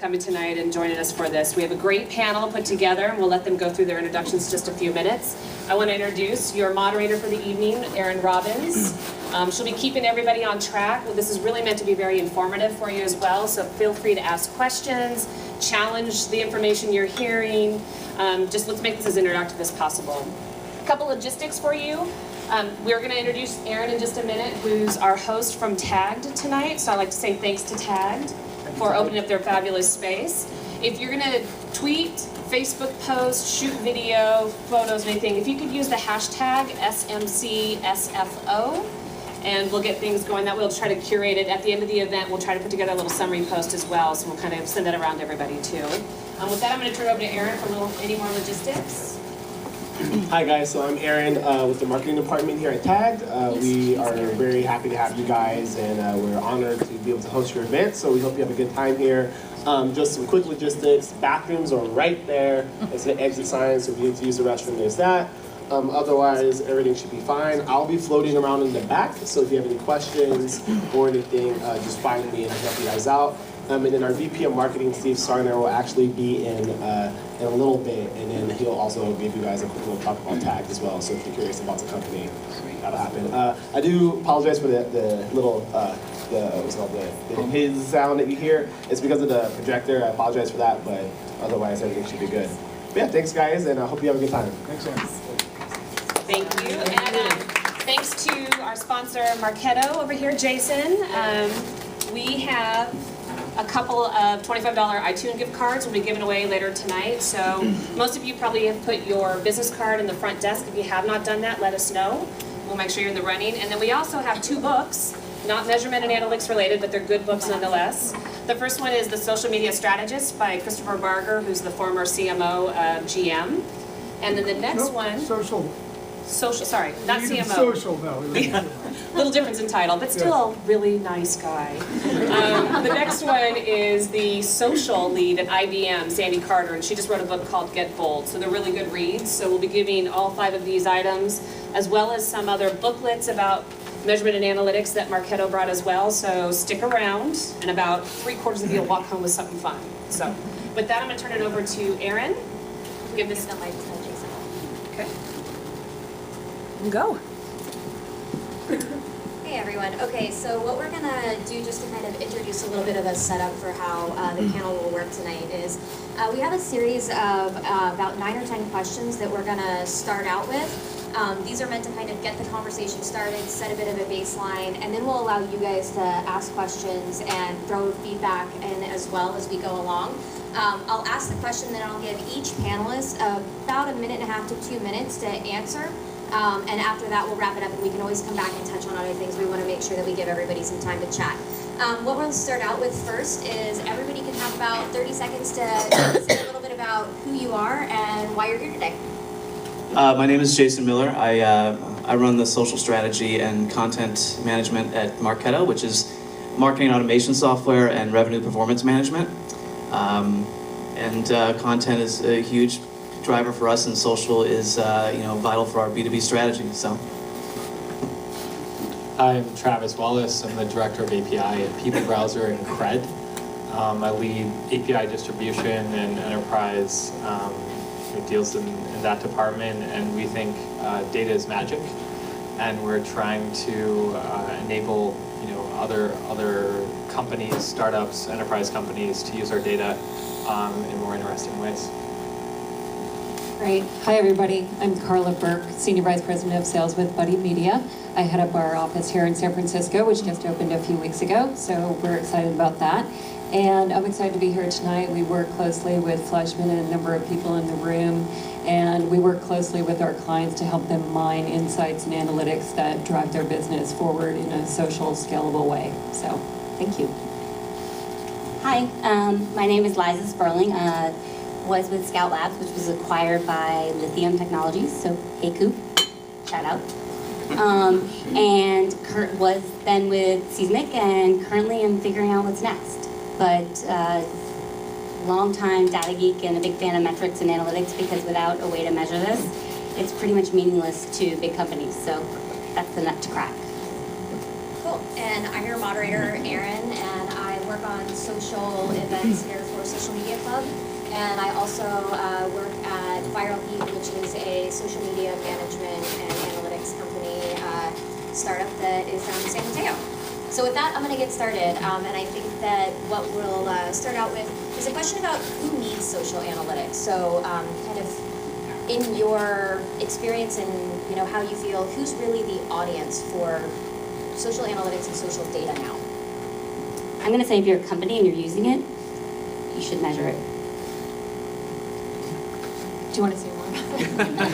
coming tonight and joining us for this. We have a great panel put together, and we'll let them go through their introductions in just a few minutes. I want to introduce your moderator for the evening, Erin Robbins. She'll be keeping everybody on track. Well, this is really meant to be very informative for you as well, so feel free to ask questions, challenge the information you're hearing. Just let's make this as interactive as possible. A couple logistics for you. We're going to introduce Erin in just a minute, who's our host from Tagged tonight. So I'd like to say thanks to Tagged for opening up their fabulous space. If you're going to tweet, Facebook post, shoot video, photos, anything, if you could use the hashtag SMCSFO, and we'll get things going. That we'll try to curate it. At the end of the event, we'll try to put together a little summary post as well, so we'll kind of send that around to everybody too. With that, I'm going to turn it over to Erin for any more logistics. Hi guys, so I'm Aaron with the marketing department here at Tagged. We are very happy to have you guys, and we're honored to be able to host your event, so we hope you have a good time here. Just some quick logistics. Bathrooms are right there. It's an exit sign, so if you need to use the restroom, there's that. Otherwise, everything should be fine. I'll be floating around in the back, so if you have any questions or anything, just find me and I'll help you guys out. And then our VP of Marketing, Steve Sarner, will actually be in a little bit, and then he'll also give you guys a quick little talk about Tagged as well, so if you're curious about the company, that'll happen. I do apologize for the little, what's it called, the his sound that you hear. It's because of the projector. I apologize for that, but otherwise everything should be good. But yeah, thanks guys, and I hope you have a good time. Thanks, Aaron. Thank you, and thanks to our sponsor, Marketo, over here, Jason. We have a couple of $25 iTunes gift cards will be given away later tonight. So most of you probably have put your business card in the front desk. If you have not done that, let us know. We'll make sure you're in the running. And then we also have 2 books, not measurement and analytics related, but they're good books nonetheless. The first one is The Social Media Strategist by Christopher Barger, who's the former CMO of GM. And then the next one... Social, sorry, not CMO. Social, though. Little difference in title, but still a really nice guy. The next one is the social lead at IBM, Sandy Carter, and she just wrote a book called Get Bold. So they're really good reads. So we'll be giving all 5 of these items, as well as some other booklets about measurement and analytics that Marketo brought as well. So stick around, and about 3/4 of you will walk home with something fun. So with that, I'm going to turn it over to Erin. Give this to Jason. Okay. Go. Hey everyone. Okay, so what we're gonna do, just to kind of introduce a little bit of a setup for how the panel will work tonight, is we have a series of about 9 or 10 questions that we're gonna start out with. These are meant to kind of get the conversation started, set a bit of a baseline, and then we'll allow you guys to ask questions and throw feedback in as well as we go along. I'll ask the question, then I'll give each panelist about 1.5 to 2 minutes to answer. And after that, we'll wrap it up, and we can always come back and touch on other things. We want to make sure that we give everybody some time to chat. What we'll start out with first is everybody can have about 30 seconds to say a little bit about who you are and why you're here today. My name is Jason Miller. I run the social strategy and content management at Marketo, which is marketing automation software and revenue performance management. Content is a huge driver for us, and social is vital for our B2B strategy. So I'm Travis Wallace. I'm the director of API at People Browser and Cred. I lead API distribution and enterprise deals in that department, and we think data is magic, and we're trying to enable other companies, startups, enterprise companies to use our data in more interesting ways. Great. Hi, everybody. I'm Carla Burke, Senior Vice President of Sales with Buddy Media. I head up our office here in San Francisco, which just opened a few weeks ago, so we're excited about that. And I'm excited to be here tonight. We work closely with Fleischman and a number of people in the room, and we work closely with our clients to help them mine insights and analytics that drive their business forward in a social, scalable way. So, thank you. Hi, my name is Liza Sperling. Was with Scout Labs, which was acquired by Lithium Technologies, so hey Coop, shout out. Was then with Seismic, and currently I'm figuring out what's next. But long-time data geek and a big fan of metrics and analytics, because without a way to measure this, it's pretty much meaningless to big companies, so that's the nut to crack. Cool. And I'm your moderator, Erin, and I work work on social events here for Social Media Club. And I also work at Viral Heat, which is a social media management and analytics company startup that is down in San Mateo. So with that, I'm going to get started. And I think that what we'll start out with is a question about who needs social analytics. So kind of in your experience and how you feel, who's really the audience for social analytics and social data now? I'm going to say if you're a company and you're using it, you should measure it. Do you want to say more about that?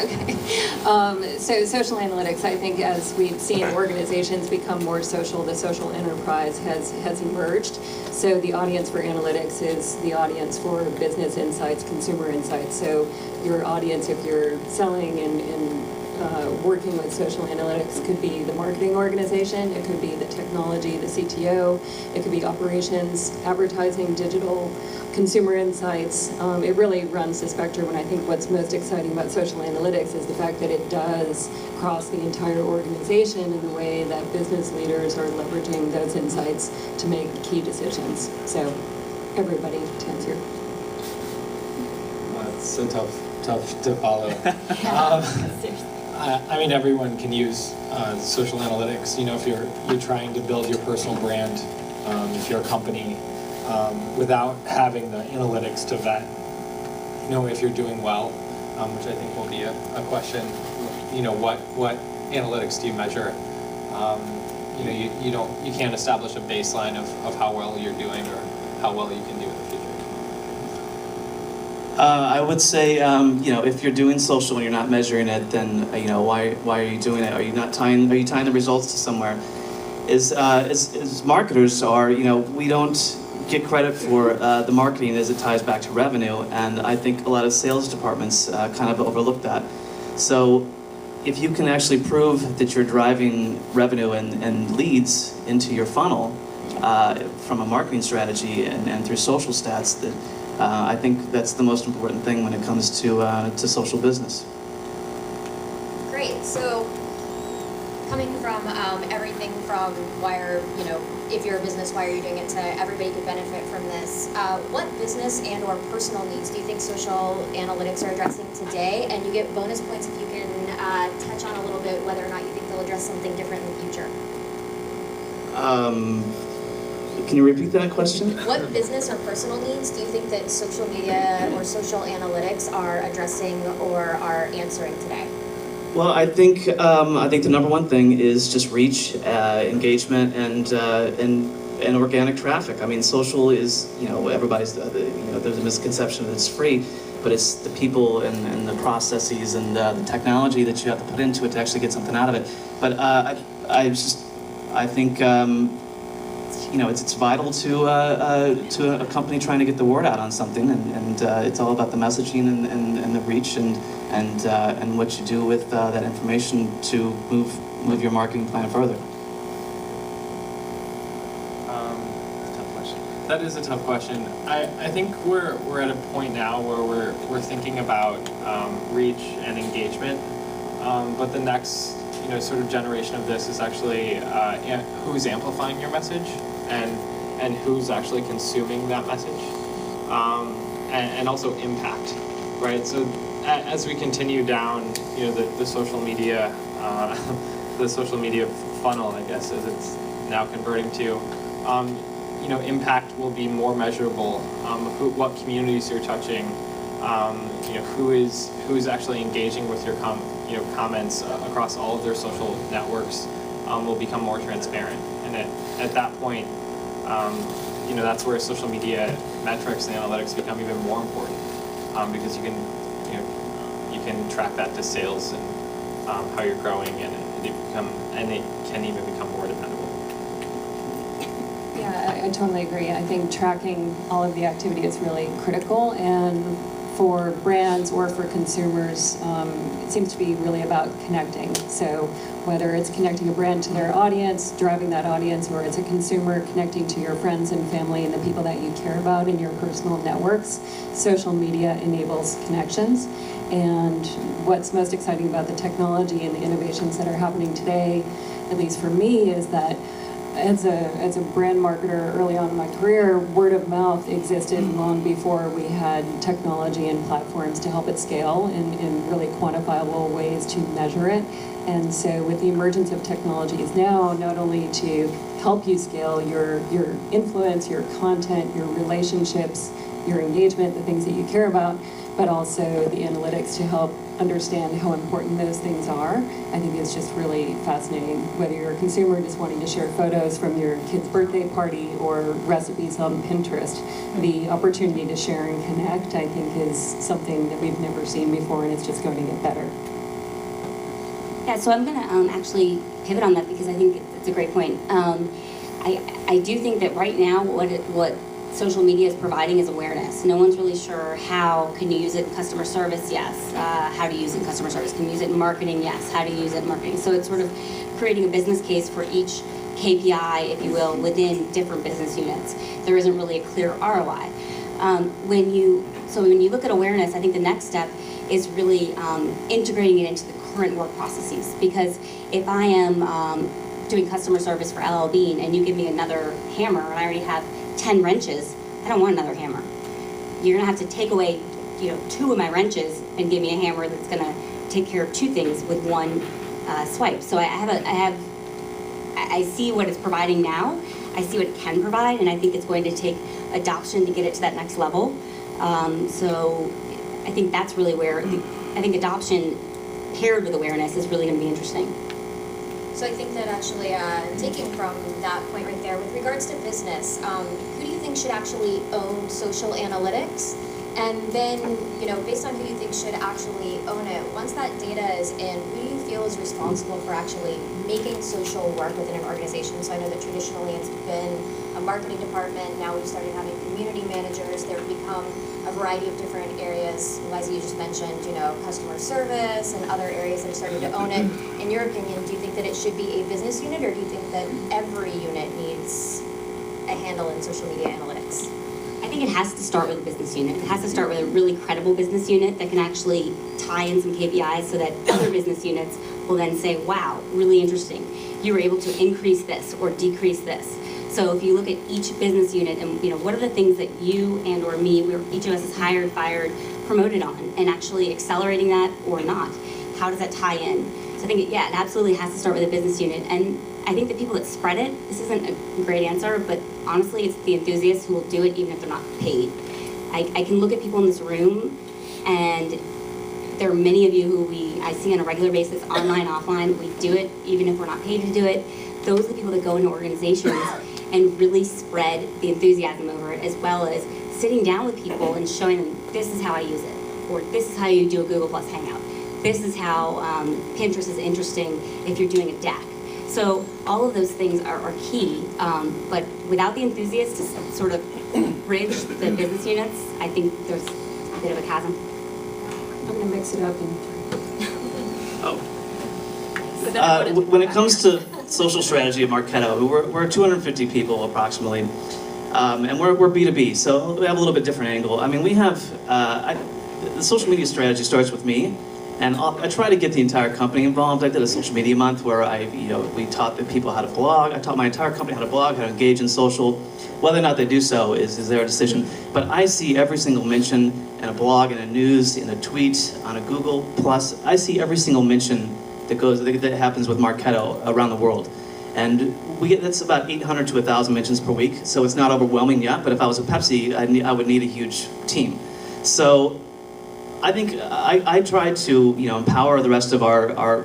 Okay. So social analytics, I think as we've seen organizations become more social, the social enterprise has emerged. So the audience for analytics is the audience for business insights, consumer insights. So your audience, if you're selling and working with social analytics, could be the marketing organization, it could be the technology, the CTO, it could be operations, advertising, digital, consumer insights. It really runs the spectrum, and I think what's most exciting about social analytics is the fact that it does cross the entire organization in the way that business leaders are leveraging those insights to make key decisions. So everybody to answer. It's so tough to follow. I mean, everyone can use social analytics. If you're trying to build your personal brand, if you're a company, without having the analytics to vet, if you're doing well, which I think will be a question. What analytics do you measure? You can't establish a baseline of how well you're doing or how well you can do in the future. I would say, if you're doing social and you're not measuring it, then why are you doing it? Are you tying the results to somewhere? As marketers we don't get credit for the marketing as it ties back to revenue, and I think a lot of sales departments kind of overlook that. So if you can actually prove that you're driving revenue and leads into your funnel from a marketing strategy and through social stats, that I think that's the most important thing when it comes to social business. Great. So coming from everything from if you're a business, why are you doing it, to everybody could benefit from this. What business and or personal needs do you think social analytics are addressing today? And you get bonus points if you can touch on a little bit whether or not you think they'll address something different in the future. Can you repeat that question? What business or personal needs do you think that social media or social analytics are addressing or are answering today? Well, I think the number one thing is just reach, engagement, and organic traffic. I mean, social is everybody's there's a misconception that it's free, but it's the people and the processes and the technology that you have to put into it to actually get something out of it. But I think it's vital to a company trying to get the word out on something, and it's all about the messaging and the reach and what you do with that information to move your marketing plan further. Tough question. That is a tough question. I think we're at a point now where we're thinking about reach and engagement, but the next sort of generation of this is actually who's amplifying your message and who's actually consuming that message, and also impact, right? So as we continue down, the social media, the social media funnel, I guess, as it's now converting to, impact will be more measurable. What communities you're touching, who is actually engaging with your comments across all of their social networks, will become more transparent. And at that point, that's where social media metrics and analytics become even more important, because you can track that to sales and how you're growing, and it can even become more dependable. Yeah, I totally agree. I think tracking all of the activity is really critical, and for brands or for consumers, it seems to be really about connecting. So whether it's connecting a brand to their audience, driving that audience, or it's a consumer connecting to your friends and family and the people that you care about in your personal networks, social media enables connections. And what's most exciting about the technology and the innovations that are happening today, at least for me, is that as a brand marketer early on in my career, word of mouth existed long before we had technology and platforms to help it scale in really quantifiable ways to measure it. And so with the emergence of technologies now, not only to help you scale your influence, your content, your relationships, your engagement, the things that you care about, but also the analytics to help understand how important those things are. I think it's just really fascinating, whether you're a consumer just wanting to share photos from your kid's birthday party or recipes on Pinterest. The opportunity to share and connect, I think, is something that we've never seen before, and it's just going to get better. Yeah, so I'm going to actually pivot on that because I think it's a great point. I do think that right now what social media is providing is awareness. No one's really sure how can you use it in customer service, yes. How to use it in customer service. Can you use it in marketing, yes. How to use it in marketing. So it's sort of creating a business case for each KPI, if you will, within different business units. There isn't really a clear ROI. When you look at awareness, I think the next step is really integrating it into the current work processes. Because if I am doing customer service for LL Bean and you give me another hammer and I already have 10 wrenches, I don't want another hammer. You're gonna have to take away, 2 of my wrenches and give me a hammer that's gonna take care of 2 things with one swipe. So I see what it's providing now. I see what it can provide, and I think it's going to take adoption to get it to that next level. So I think that's really where I think adoption paired with awareness is really going to be interesting. So I think that actually, taking from that point right there, with regards to business, who do you think should actually own social analytics? And then, based on who you think should actually own it, once that data is in, who do you feel is responsible for actually making social work within an organization? So I know that traditionally it's been a marketing department. Now we've started having community managers. There have become a variety of different areas. Liza, you just mentioned, customer service and other areas that have started to own it. In your opinion, do you think that it should be a business unit, or do you think that every unit needs a handle in social media analytics? I think it has to start with a business unit. It has to start with a really credible business unit that can actually tie in some KPIs so that other business units will then say, wow, really interesting. You were able to increase this or decrease this. So if you look at each business unit and what are the things that you and or me, each of us is hired, fired, promoted on, and actually accelerating that or not. How does that tie in? So I think, it absolutely has to start with a business unit. And I think the people that spread it, this isn't a great answer, but honestly, it's the enthusiasts who will do it even if they're not paid. I can look at people in this room, and there are many of you who I see on a regular basis, online, offline. We do it even if we're not paid to do it. Those are the people that go into organizations and really spread the enthusiasm over it, as well as sitting down with people and showing them, this is how I use it, or this is how you do a Google Plus Hangout. This is how Pinterest is interesting if you're doing a deck. So all of those things are key, but without the enthusiasts to sort of bridge the business units, I think there's a bit of a chasm. I'm gonna mix it up and When it comes to social strategy at Marketo, we're 250 people approximately, and we're B2B, so we have a little bit different angle. I mean, we have, the social media strategy starts with me, and I try to get the entire company involved. I did a social media month where we taught the people how to blog. I taught my entire company how to blog, how to engage in social. Whether or not they do so is their decision. But I see every single mention in a blog, in a news, in a tweet, on a Google Plus. I see every single mention that happens with Marketo around the world. And that's about 800 to 1,000 mentions per week, so it's not overwhelming yet, but if I was a Pepsi, I would need a huge team. So I think I try to empower the rest of our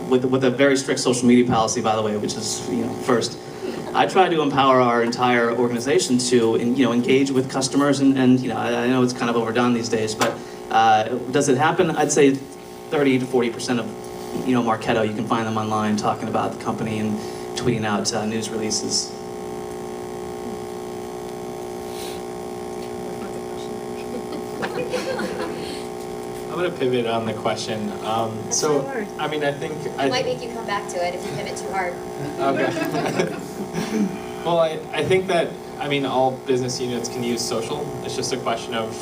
with a very strict social media policy, by the way, which is first. I try to empower our entire organization to engage with customers, and I know it's kind of overdone these days, but does it happen? I'd say 30 to 40% of Marketo, you can find them online talking about the company and tweeting out news releases. I'm going to pivot on the question. so hard. I mean, I think... It might make you come back to it if you pivot too hard. Okay. Well, I think that, all business units can use social. It's just a question of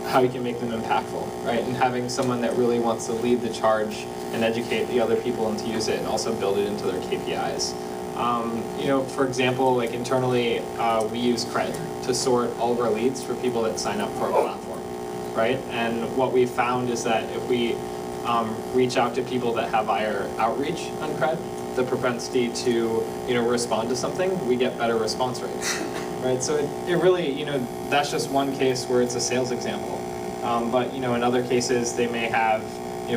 how you can make them impactful, right? And having someone that really wants to lead the charge and educate the other people and to use it and also build it into their KPIs. For example, like internally, we use Cred to sort all of our leads for people that sign up for our platform, right? And what we found is that if we reach out to people that have higher outreach on Cred, the propensity to respond to something, we get better response rates, right? So it really, that's just one case where it's a sales example. But in other cases, they may have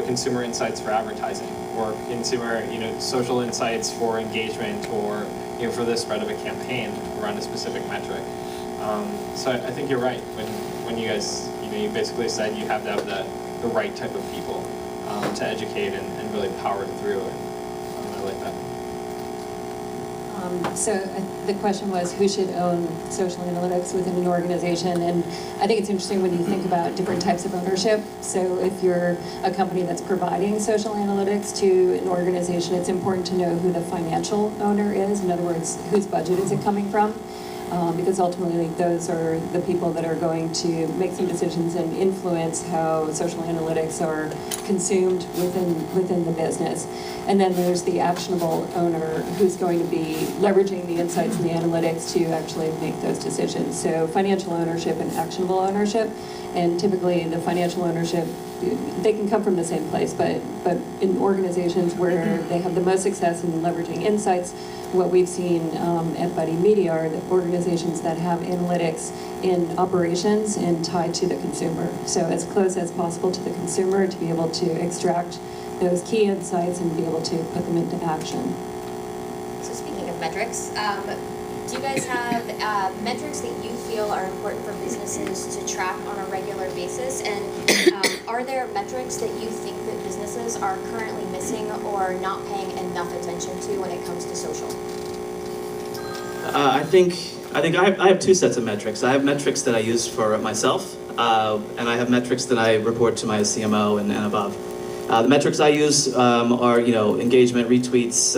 consumer insights for advertising, or consumer social insights for engagement, or for the spread of a campaign around a specific metric. So I think you're right when you guys you basically said you have to have the right type of people to educate and really power it through. I like that. So the question was, who should own social analytics within an organization? And I think it's interesting when you think about different types of ownership. So if you're a company that's providing social analytics to an organization, it's important to know who the financial owner is. In other words, whose budget is it coming from? Because ultimately those are the people that are going to make some decisions and influence how social analytics are consumed within the business. And then there's the actionable owner who's going to be leveraging the insights and the analytics to actually make those decisions. So financial ownership and actionable ownership, and typically the financial ownership, they can come from the same place, but in organizations where they have the most success in leveraging insights, what we've seen at Buddy Media are the organizations that have analytics in operations and tied to the consumer. So as close as possible to the consumer to be able to extract those key insights and be able to put them into action. So speaking of metrics, do you guys have metrics that you feel are important for businesses to track on a regular basis? And are there metrics that you think that businesses are currently missing or not paying enough attention to when it comes to social? I think I have two sets of metrics. I have metrics that I use for myself, and I have metrics that I report to my CMO and above. The metrics I use are, engagement, retweets,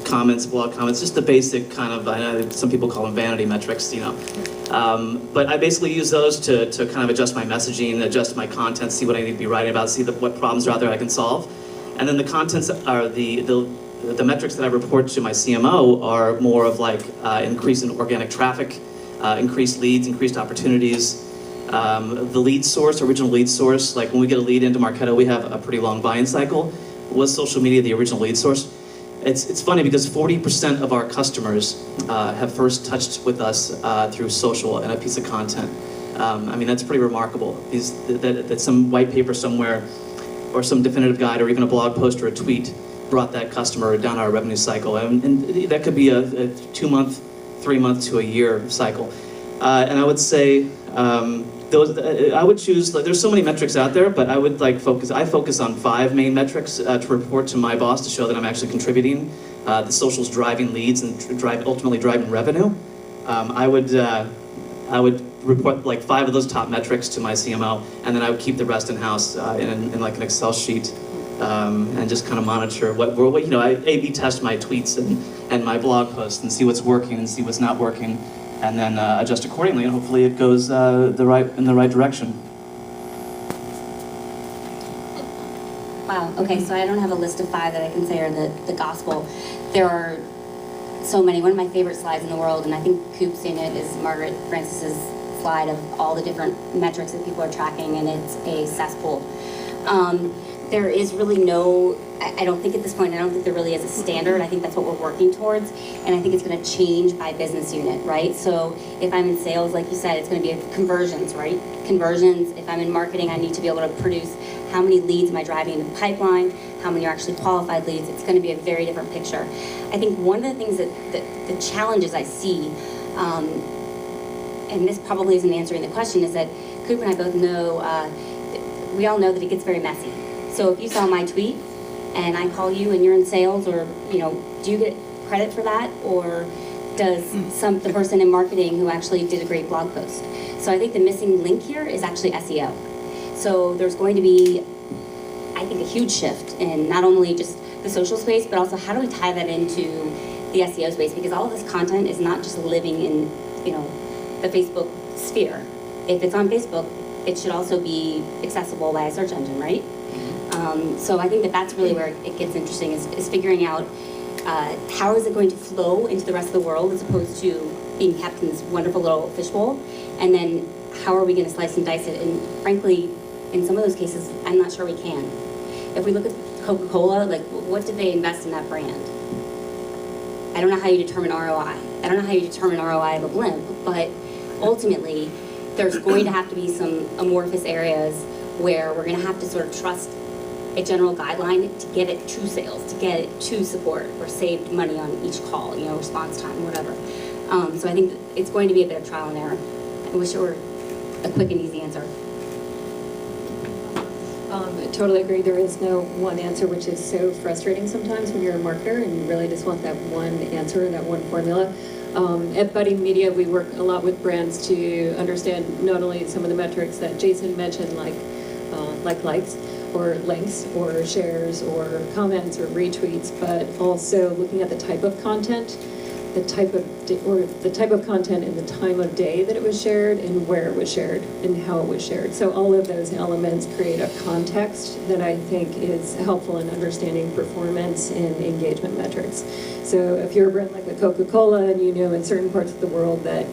comments, blog comments, just the basic kind of, I know some people call them vanity metrics, But I basically use those to kind of adjust my messaging, adjust my content, see what I need to be writing about, see what problems are out there I can solve. And then the contents are the metrics that I report to my CMO are more of like increase in organic traffic, increased leads, increased opportunities. The lead source, original lead source, like when we get a lead into Marketo, we have a pretty long buy-in cycle. Was social media the original lead source? It's funny because 40% of our customers have first touched with us through social and a piece of content. That's pretty remarkable. That some white paper somewhere, or some definitive guide, or even a blog post or a tweet brought that customer down our revenue cycle. And that could be a 2-month, 3-month to a year cycle. And I would say, I would choose, there's so many metrics out there, but I would focus on 5 main metrics to report to my boss to show that I'm actually contributing. The social's driving leads and ultimately driving revenue. I would report like 5 of those top metrics to my CMO, and then I would keep the rest in-house in like an Excel sheet, and just kind of monitor I A/B test my tweets and my blog posts and see what's working and see what's not working. And then adjust accordingly, and hopefully it goes in the right direction. Wow, okay, so I don't have a list of 5 that I can say are the gospel. There are so many. One of my favorite slides in the world, and I think Coop's seen it, is Margaret Francis's slide of all the different metrics that people are tracking, and it's a cesspool. There is really no, I don't think at this point, I don't think there really is a standard. I think that's what we're working towards, and I think it's going to change by business unit, right? So if I'm in sales, like you said, it's going to be conversions, right? Conversions. If I'm in marketing, I need to be able to produce how many leads am I driving in the pipeline, how many are actually qualified leads. It's going to be a very different picture. I think one of the things that the challenges I see, and this probably isn't answering the question, is that Coop and I both know, we all know that it gets very messy. So if you saw my tweet and I call you and you're in sales, or do you get credit for that, or does the person in marketing who actually did a great blog post? So I think the missing link here is actually SEO. So there's going to be, I think, a huge shift in not only just the social space, but also how do we tie that into the SEO space? Because all of this content is not just living in the Facebook sphere. If it's on Facebook, it should also be accessible by a search engine, right? So I think that's really where it gets interesting, is figuring out how is it going to flow into the rest of the world as opposed to being kept in this wonderful little fishbowl? And then how are we going to slice and dice it? And frankly, in some of those cases, I'm not sure we can. If we look at Coca-Cola, like what did they invest in that brand? I don't know how you determine ROI. I don't know how you determine ROI of a blimp, but ultimately, there's going to have to be some amorphous areas where we're going to have to sort of trust a general guideline to get it to sales, to get it to support, or save money on each call, you know, response time, whatever. So I think that it's going to be a bit of trial and error. I wish it were a quick and easy answer. I totally agree. There is no one answer, which is so frustrating sometimes when you're a marketer and you really just want that one answer, that one formula. At Buddy Media, we work a lot with brands to understand not only some of the metrics that Jason mentioned, like likes or links or shares or comments or retweets, but also looking at the type of content, the type of content and the time of day that it was shared and where it was shared and how it was shared. So all of those elements create a context that I think is helpful in understanding performance and engagement metrics. So if you're a brand like a Coca-Cola and you know in certain parts of the world that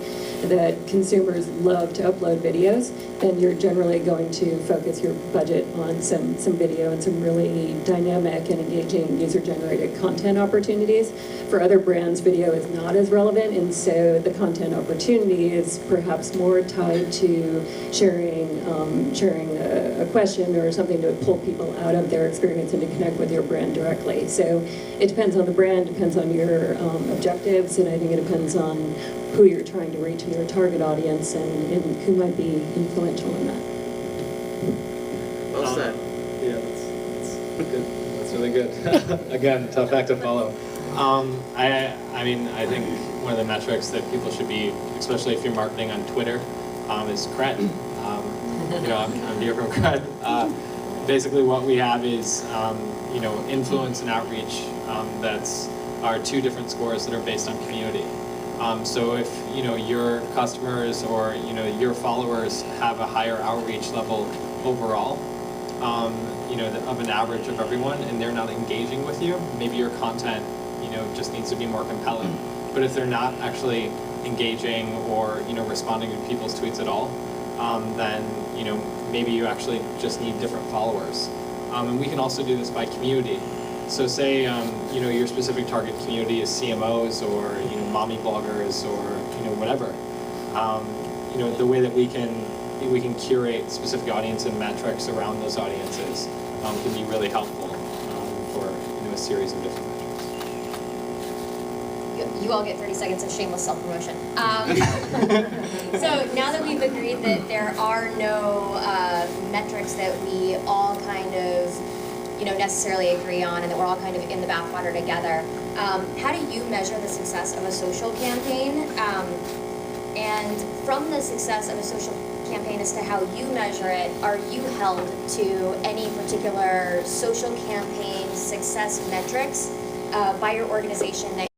consumers love to upload videos, then you're generally going to focus your budget on some video and some really dynamic and engaging user-generated content opportunities. For other brands, video is not as relevant, and so the content opportunity is perhaps more tied to sharing a question or something to pull people out of their experience and to connect with your brand directly. So it depends on the brand, depends on your objectives, and I think it depends on who you're trying to reach in your target audience and who might be influential in that. Well said. Yeah, that's good. That's really good. Again, tough act to follow. I mean, I think one of the metrics that people should be, especially if you're marketing on Twitter, is cred. You know, I'm here from cred. Basically, what we have is, you know, influence and outreach. That's our two different scores that are based on community. So if, you know, your customers or, you know, your followers have a higher outreach level overall, you know, of an average of everyone, and they're not engaging with you, maybe your content, you know, just needs to be more compelling. But if they're not actually engaging or, you know, responding to people's tweets at all, then, you know, maybe you actually just need different followers. And we can also do this by community. So say, you know, your specific target community is CMOs or, you know, mommy bloggers or, you know, whatever. You know, the way that we can curate specific audience and metrics around those audiences can be really helpful for, you know, a series of different metrics. You all get 30 seconds of shameless self-promotion. So now that we've agreed that there are no metrics that we all kind of, you know, necessarily agree on and that we're all kind of in the bathwater together, how do you measure the success of a social campaign? And from the success of a social campaign as to how you measure it, are you held to any particular social campaign success metrics by your organization that